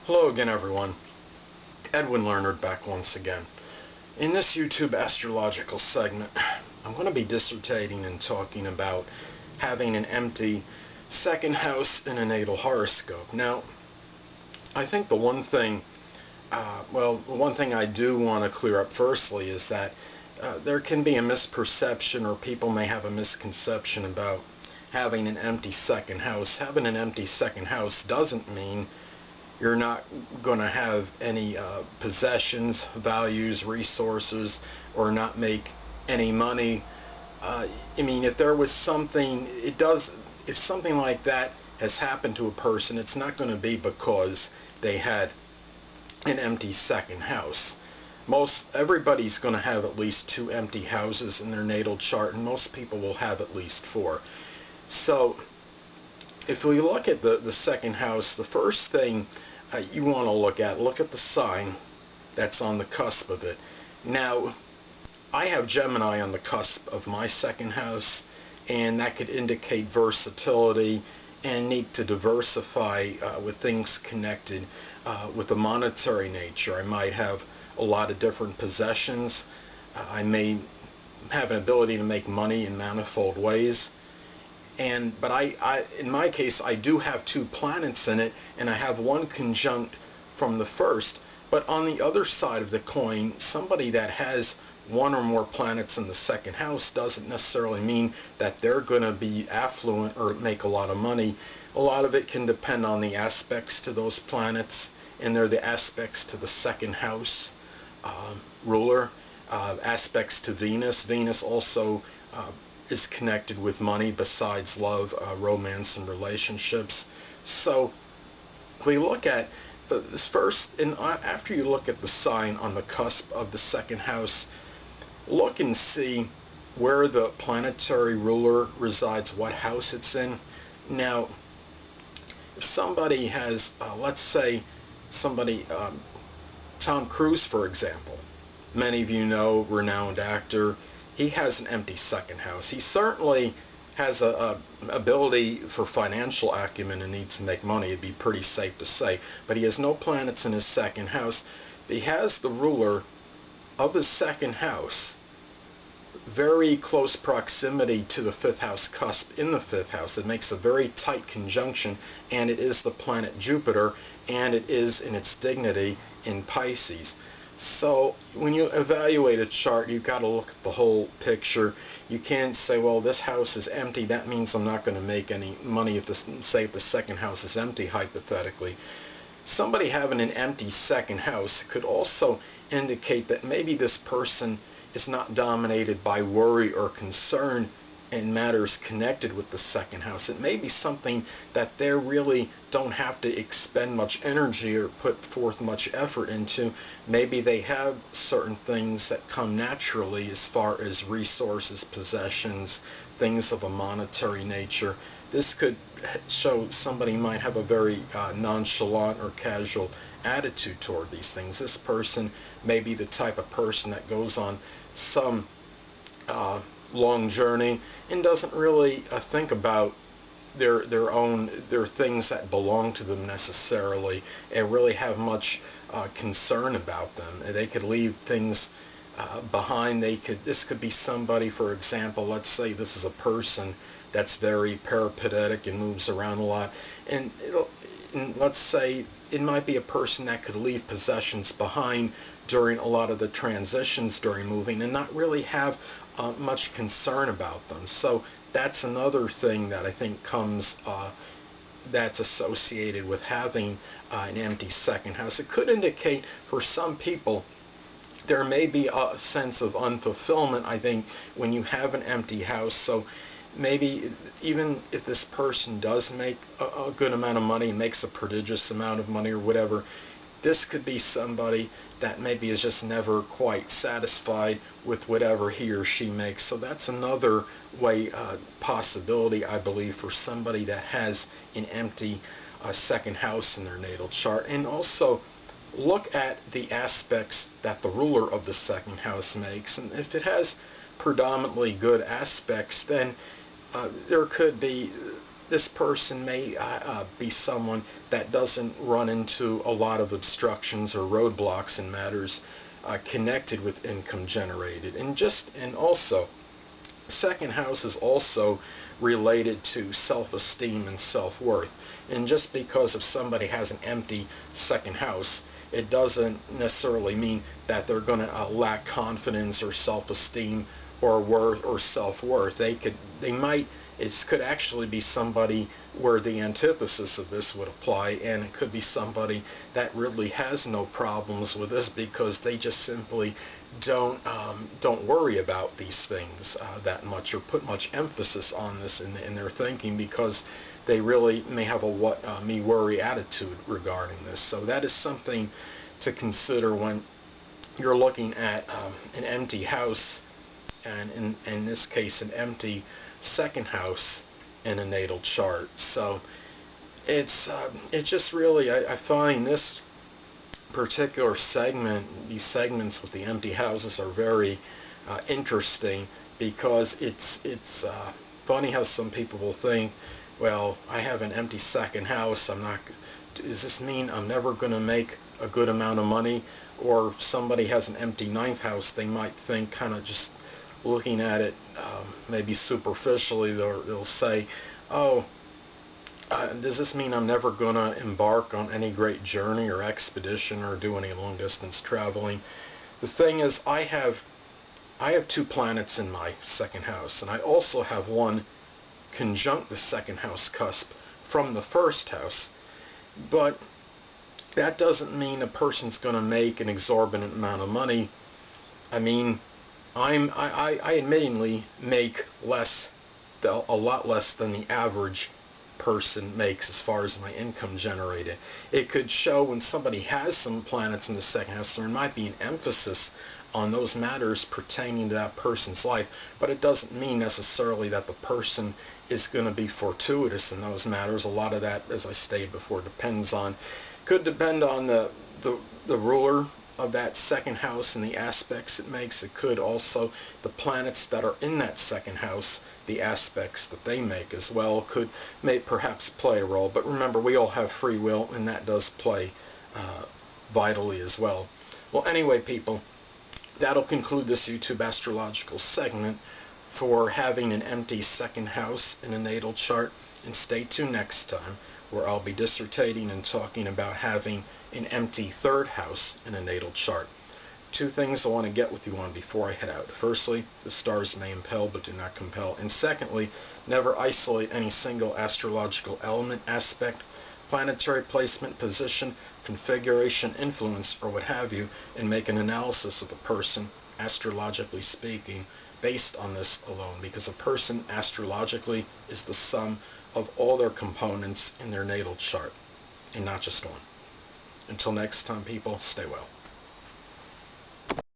Hello again, everyone. Edwin Learnard back once again. In this YouTube astrological segment, I'm going to be dissertating and talking about having an empty second house in a natal horoscope. Now, I think the one thing I do want to clear up firstly is that there can be a misperception, or people may have a misconception about having an empty second house. Having an empty second house doesn't mean you're not going to have any possessions, values, resources, or not make any money. I mean, if there was something, if something like that has happened to a person, it's not going to be because they had an empty second house. Everybody's going to have at least 2 empty houses in their natal chart, and most people will have at least 4. So if we look at the second house, the first thing you want to look at the sign that's on the cusp of it. Now, I have Gemini on the cusp of my second house, and that could indicate versatility and need to diversify with things connected with the monetary nature. I might have a lot of different possessions. I may have an ability to make money in manifold ways. But in my case, I do have 2 planets in it, and I have 1 conjunct from the first. But on the other side of the coin, somebody that has 1 or more planets in the second house doesn't necessarily mean that they're going to be affluent or make a lot of money. A lot of it can depend on the aspects to those planets, and they're the aspects to the second house ruler, aspects to Venus. Venus also is connected with money besides love, romance, and relationships. So we look at this first, and after you look at the sign on the cusp of the second house, look and see where the planetary ruler resides, what house it's in. Now, if somebody has, let's say, Tom Cruise, for example, many of you know, renowned actor, he has an empty second house. He certainly has a ability for financial acumen and needs to make money. It'd be pretty safe to say. But he has no planets in his second house. He has the ruler of his second house, very close proximity to the 5th house cusp in the 5th house. It makes a very tight conjunction, and it is the planet Jupiter, and it is in its dignity in Pisces. So when you evaluate a chart, you've got to look at the whole picture. You can't say, well, this house is empty, that means I'm not going to make any money if the second house is empty, hypothetically. Somebody having an empty second house could also indicate that maybe this person is not dominated by worry or concern in matters connected with the second house. It may be something that they really don't have to expend much energy or put forth much effort into. Maybe they have certain things that come naturally as far as resources, possessions, things of a monetary nature. This could show somebody might have a very nonchalant or casual attitude toward these things. This person may be the type of person that goes on some long journey and doesn't really think about their things that belong to them necessarily, and really have much concern about them. They could leave things behind. This could be somebody, for example, let's say this is a person that's very peripatetic and moves around a lot, and let's say it might be a person that could leave possessions behind during a lot of the transitions during moving and not really have much concern about them. So that's another thing that I think comes that's associated with having an empty second house. It could indicate for some people there may be a sense of unfulfillment, I think, when you have an empty house. So maybe even if this person does make a good amount of money, makes a prodigious amount of money or whatever, this could be somebody that maybe is just never quite satisfied with whatever he or she makes. So that's another possibility, I believe, for somebody that has an empty second house in their natal chart. And also look at the aspects that the ruler of the second house makes. And if it has predominantly good aspects, then there could be this person may be someone that doesn't run into a lot of obstructions or roadblocks in matters connected with income generated. And also, second house is also related to self-esteem and self-worth. And just because if somebody has an empty second house, it doesn't necessarily mean that they're going to lack confidence or self-esteem or worth or self-worth. It could actually be somebody where the antithesis of this would apply, and it could be somebody that really has no problems with this because they just simply don't worry about these things that much, or put much emphasis on this in their thinking, because they really may have a what me worry attitude regarding this. So that is something to consider when you're looking at an empty house, and in this case an empty second house in a natal chart. So it's just really, I find this particular segment, these segments with the empty houses are very interesting, because it's funny how some people will think, well, I have an empty second house, does this mean I'm never going to make a good amount of money? Or if somebody has an empty ninth house, they might think, kind of just looking at it maybe superficially, they'll say, oh, does this mean I'm never going to embark on any great journey or expedition or do any long distance traveling? The thing is, I have 2 planets in my second house, and I also have one conjunct the second house cusp from the first house. But that doesn't mean a person's going to make an exorbitant amount of money. I mean, I admittingly make a lot less than the average person makes as far as my income generated. It could show when somebody has some planets in the second house, there might be an emphasis on those matters pertaining to that person's life, but it doesn't mean necessarily that the person is going to be fortuitous in those matters. A lot of that, as I stated before, could depend on the ruler of that second house and the aspects it makes. It could also, the planets that are in that second house, the aspects that they make as well, may perhaps play a role. But remember, we all have free will, and that does play vitally as well. Well, anyway, people, that'll conclude this YouTube astrological segment for having an empty second house in a natal chart. And stay tuned next time, where I'll be dissertating and talking about having an empty third house in a natal chart. 2 things I want to get with you on before I head out. Firstly, the stars may impel but do not compel. And secondly, never isolate any single astrological element, aspect, planetary placement, position, configuration, influence, or what have you, and make an analysis of a person, astrologically speaking, based on this alone, because a person astrologically is the sum of all their components in their natal chart, and not just one. Until next time, people, stay well.